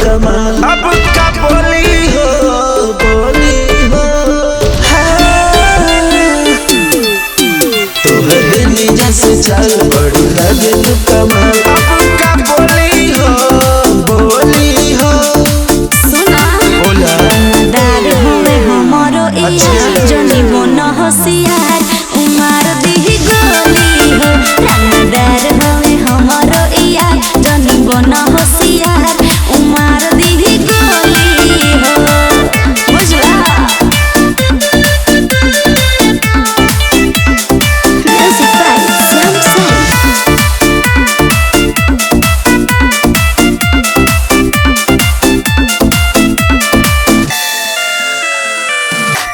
कमाल। अब का बोली हो तोहरे निजा से चाल बड़ी लगे कमाल। अब का बोली हो सुना बोला दार होवे हमरो इया जनी बन होशियार उमार दी गोली हो। दार होवे हमरो इया जनी बन होशियार उमार दी गोली हो। बुझला म्यूजिक बाय श्याम साई।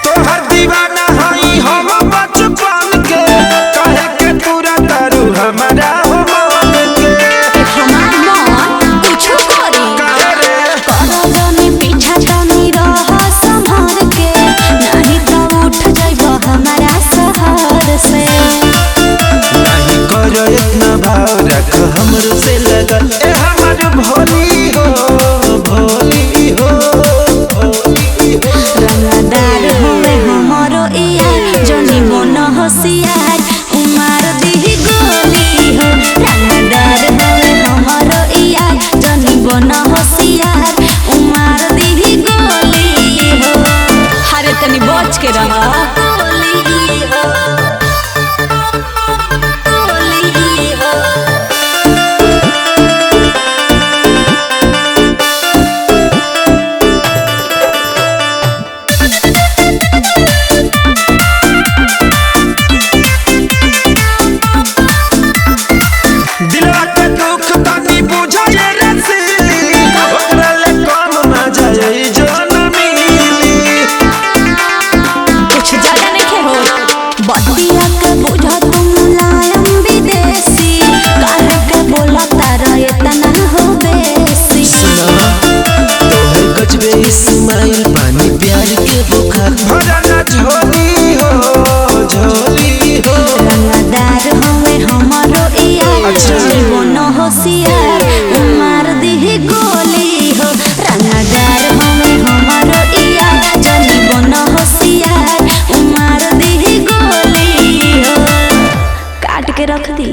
तोहर दीवाना हई हम बचपन के कहे के पूरा करू हमारा हो मन के। हमार मन कुछो करी काहे रे करगनी पीछा तनी रह संभाल के नहीं तो उठ जाइबो हमारा शहर से। नहीं करो इतना भाव रख हमरो से लगा ए हमर भोली हो रंगदार होवे हमरो इया जनी बन होशियार उमार दी गोली हो। रंगदार होवे हमरो इया जनी बन होशियार उमार दी गोली हो। हरे तनी बच के रह गोली हो गोली हो। दिलवा के दुख तनी बुझाए रसीली ओकरा ले कम मजा आई जान मिली। कुछ ज्यादा नहीं हो बतिया के बुझा तुम मुलायम विदेशी काहे के बोला तारा इतना हो बेसी। तोहर गजबे इस्माइल पानी प्यार के बुखार भरना झोली हो रंगदार होवे हमरो इया जीवन होशियार उमार दी गोली हो। रंगदार होवे हमरो इया जीवन होशियार उमार दी गोली हो। काट के रख दी।